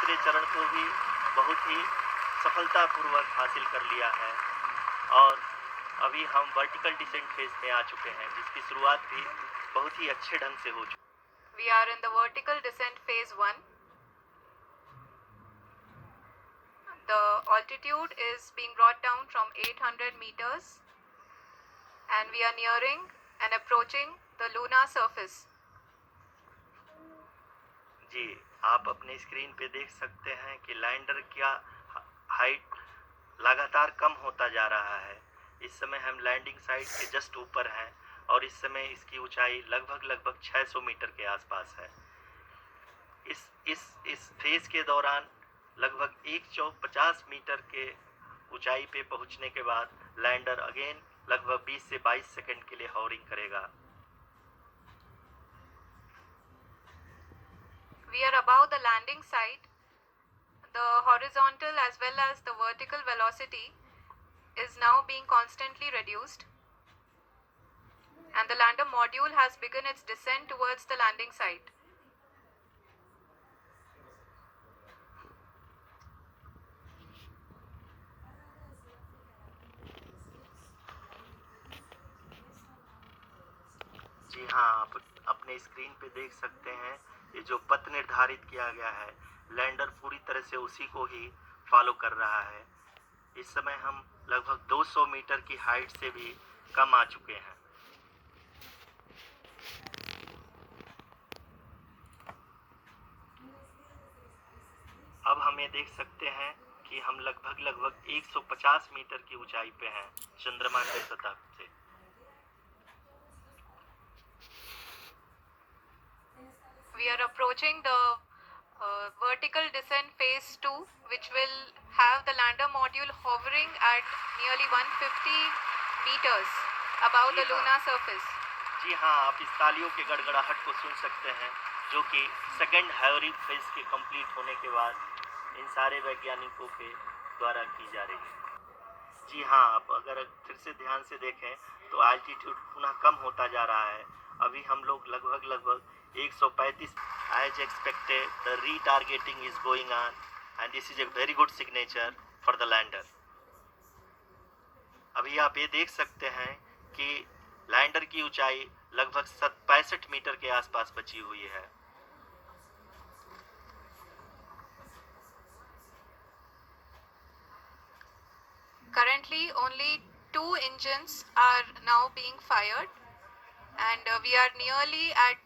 दूसरे चरण को भी बहुत ही सफलतापूर्वक हासिल कर लिया है और अभी हम वर्टिकल डिसेंट फेज में आ चुके हैं, जिसकी शुरुआत भी बहुत ही अच्छे ढंग से हो चुकी है। We are in the vertical descent phase 1. The altitude is being brought down from 800 meters and we are nearing and approaching the lunar surface. जी, आप अपने स्क्रीन पे देख सकते हैं कि लैंडर का हाइट लगातार कम होता जा रहा है। इस समय हम लैंडिंग साइट के जस्ट ऊपर हैं और इस समय इसकी ऊंचाई लगभग 600 मीटर के आसपास है। इस फेज के दौरान लगभग 150 मीटर के ऊंचाई पे पहुंचने के बाद लैंडर अगेन लगभग 20 से 22 सेकंड के लिए हॉवरिंग करेगा। We are above the landing site. The horizontal as well as the vertical velocity is now being constantly reduced and the lander module has begun its descent towards the landing site. जी हाँ, आप अपने screen पे देख सकते हैं ये जो पथ निर्धारित किया गया है, लैंडर पूरी तरह से उसी को ही फॉलो कर रहा है। इस समय हम लगभग 200 मीटर की हाइट से भी कम आ चुके हैं। अब हम ये देख सकते हैं कि हम लगभग 150 मीटर की ऊंचाई पे हैं चंद्रमा की सतह से। We are approaching the vertical descent phase 2, which will have the lander module hovering at nearly 150 meters above the lunar surface. जी हाँ, आप इस तालियों के गड़गड़ाहट को सुन सकते हैं, जो कि सेकंड हाइवरिंग फेज के कंप्लीट होने के बाद इन सारे वैज्ञानिकों के द्वारा की जा रही है। जी हाँ, आप अगर फिर से ध्यान से देखें तो एल्टीट्यूड पुनः कम होता जा रहा है। अभी हम लोग लगभग 135 as expected the retargeting is going on and this is a very good signature for the lander. अभी आप ये देख सकते हैं कि लैंडर की ऊंचाई लगभग 65 मीटर के आसपास बची हुई है। Currently only 2 engines are now being fired and we are nearly at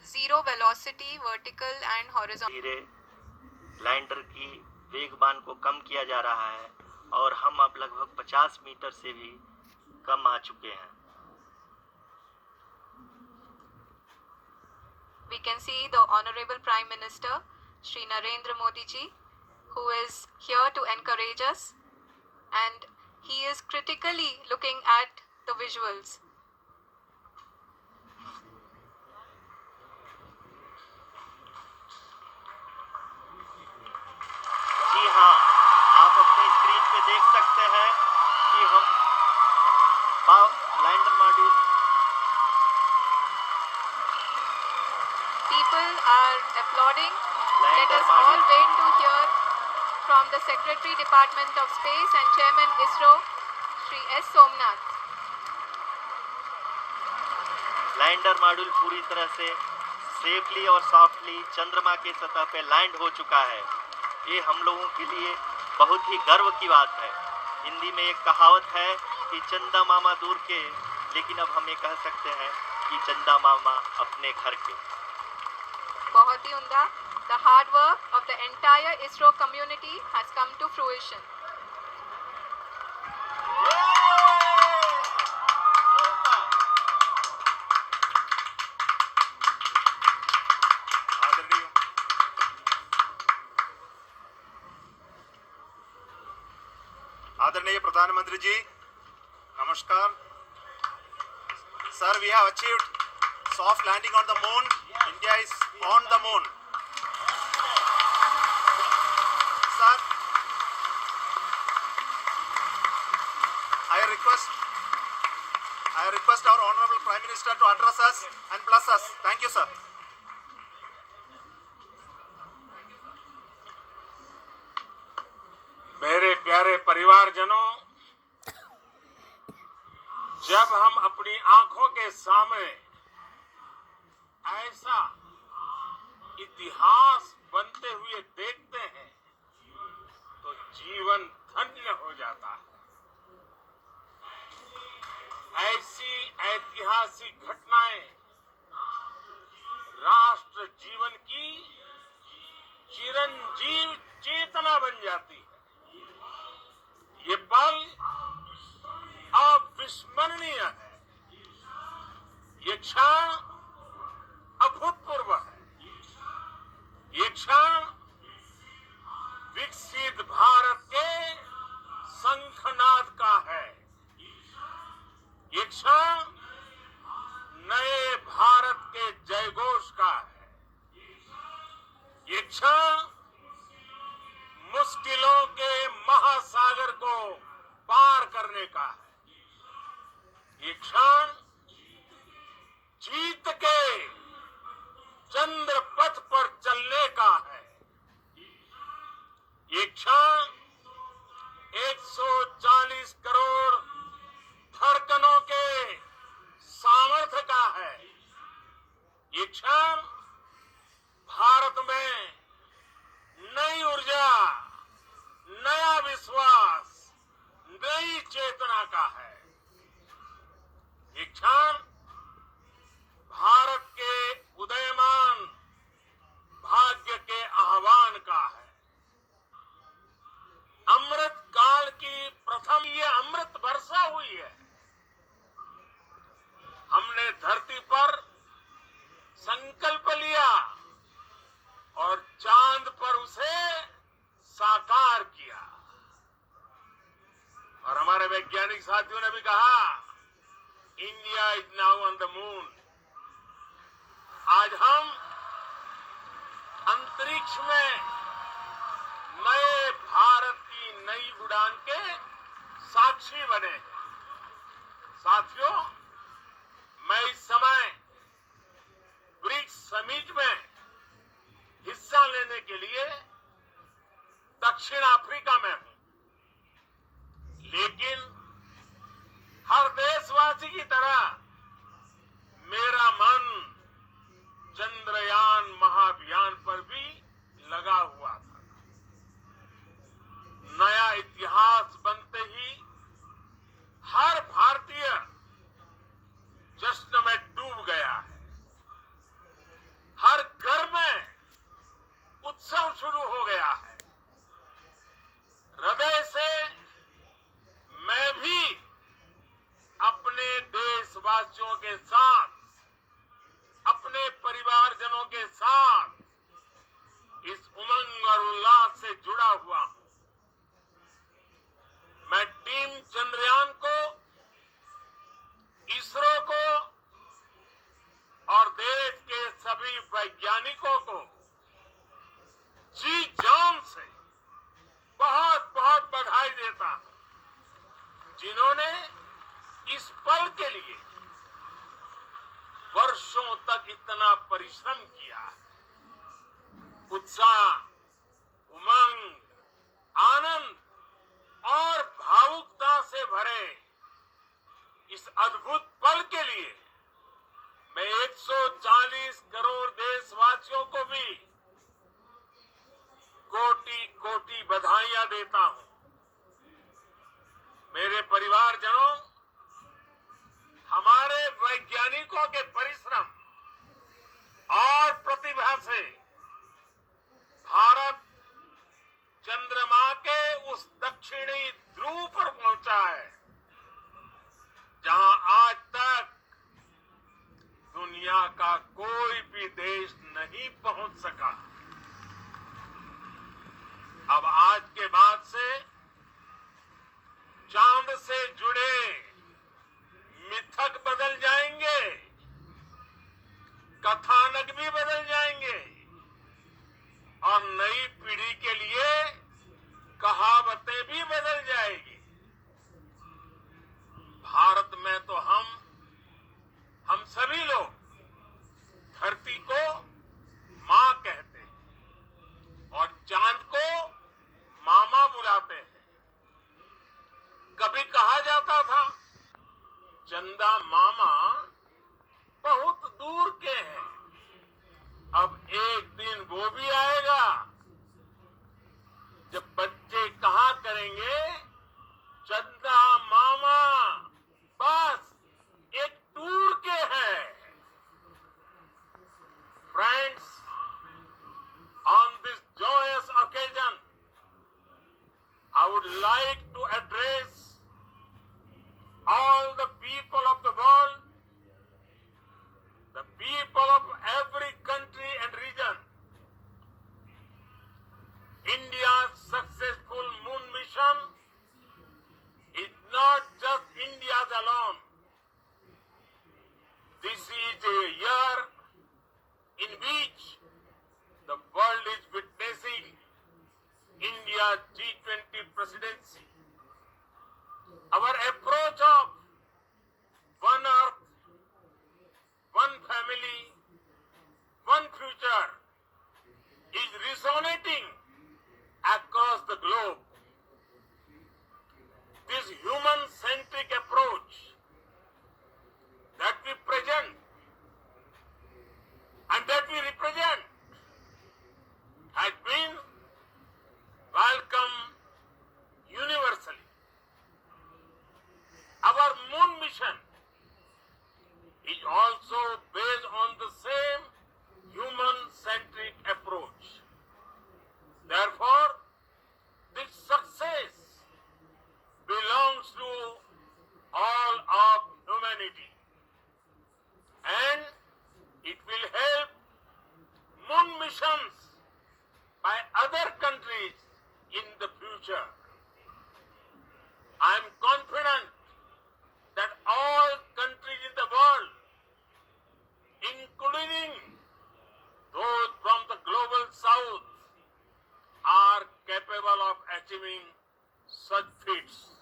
zero velocity, vertical and horizontal. धीरे लैंडर की वेगबान को कम किया जा रहा है और हम अब लगभग 50 मीटर से भी कम आ चुके हैं। We can see the Honorable Prime Minister Shri Narendra Modi ji, who is here to encourage us and he is critically looking at the visuals. जी हाँ, आप अपने स्क्रीन पे देख सकते हैं कि हम lander module People are applauding. Let us all wait to hear from the Secretary Department of Space and Chairman ISRO, Shri S. Somnath. Lander module पूरी तरह से सेफली और सॉफ्टली चंद्रमा के सतह पे लैंड हो चुका है। ये हम लोगों के लिए बहुत ही गर्व की बात है। हिंदी में एक कहावत है कि चंदा मामा दूर के, लेकिन अब हम ये कह सकते हैं कि चंदा मामा अपने घर के। बहुत ही उम्दा. The hard work of the entire ISRO community has come to fruition. आदरणीय प्रधानमंत्री जी, नमस्कार. Sir, we have achieved soft landing on the moon. India is on the moon. Sir, I request our Honorable Prime Minister to address us and bless us. Thank you, sir. प्यारे परिवारजनों, जब हम अपनी आंखों के सामने ऐसा इतिहास बनते हुए देखते हैं तो जीवन धन्य हो जाता है। ऐसी ऐतिहासिक घटनाएं राष्ट्र जीवन की चिरंजीव चेतना बन जाती है। ये पल अविस्मरणीय है। ये क्षण अभूतपूर्व है। ये क्षण विकसित भारत के शंखनाद का है। ये क्षण नए भारत के जयघोष का है। ये क्षण मुश्किलों के महासागर को पार करने का है। ये क्षण जीत के चंद्र पथ पर चलने का है। ये क्षण 140 करोड़ धड़कनों के सामर्थ्य का है। ये क्षण भारत में नई ऊर्जा, नया विश्वास, नई चेतना का है। ये क्षण भारत के उदयमान भाग्य के आह्वान का है। अमृत काल की प्रथम ये अमृत वर्षा हुई है। हमने धरती पर संकल्प लिया और चांद पर उसे साकार किया। और हमारे वैज्ञानिक साथियों ने भी कहा, India is now on the moon. आज हम अंतरिक्ष में नए भारत की नई उड़ान के साक्षी बने हैं। साथियों, मैं इस समय ब्रिक्स समिट में हिस्सा लेने के लिए दक्षिण अफ्रीका में हूं, लेकिन हर देशवासी की तरह मेरा मन चंद्रयान महाअभियान पर भी लगा हुआ था। नया इतिहास बनते ही हर भारतीय जश्न में डूब गया है। हर घर में उत्सव शुरू हो गया है। हृदय से मैं भी अपने देशवासियों के साथ, अपने परिवारजनों के साथ इस उमंग और उल्लास से जुड़ा हुआ हूं। मैं टीम चंद्रयान को, इसरो को और देश के सभी वैज्ञानिकों को जी जान से बहुत बहुत बधाई देता हूं, जिन्होंने इस पल के लिए वर्षों तक इतना परिश्रम किया है। उत्साह, उमंग, आनंद और भावुकता से भरे इस अद्भुत पल के लिए मैं 140 करोड़ देशवासियों को भी कोटि कोटि बधाइयां देता हूं। मेरे परिवारजनों, हमारे वैज्ञानिकों के परिश्रम और प्रतिभा से भारत चंद्रमा के उस दक्षिणी ध्रुव पर पहुंचा है, जहां आज तक दुनिया का कोई भी देश नहीं पहुंच सका। अब आज के बाद से चांद से जुड़े मिथक बदल जाएंगे would like to address all the people of the world, the people of every country and region. India's successful moon mission is not just India's alone. This is a year in which the world is witnessing India's G20 presidency. Our approach of one earth, one family, one future is resonating across the globe. This human-centric approach that we present and that we represent has been welcomed universally. Our moon mission is also based on the same human-centric approach. Therefore, this success belongs to all of humanity, and it will help moon missions by other countries in the future. I am confident that all countries in the world, including those from the global south, are capable of achieving such feats.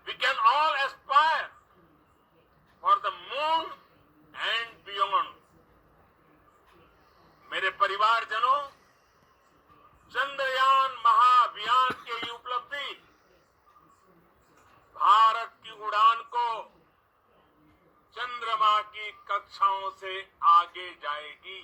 We can all aspire for the moon and beyond. मेरे परिवारजनों, चंद्रयान महाअभियान की ये उपलब्धि भारत की उड़ान को चंद्रमा की कक्षाओं से आगे जाएगी।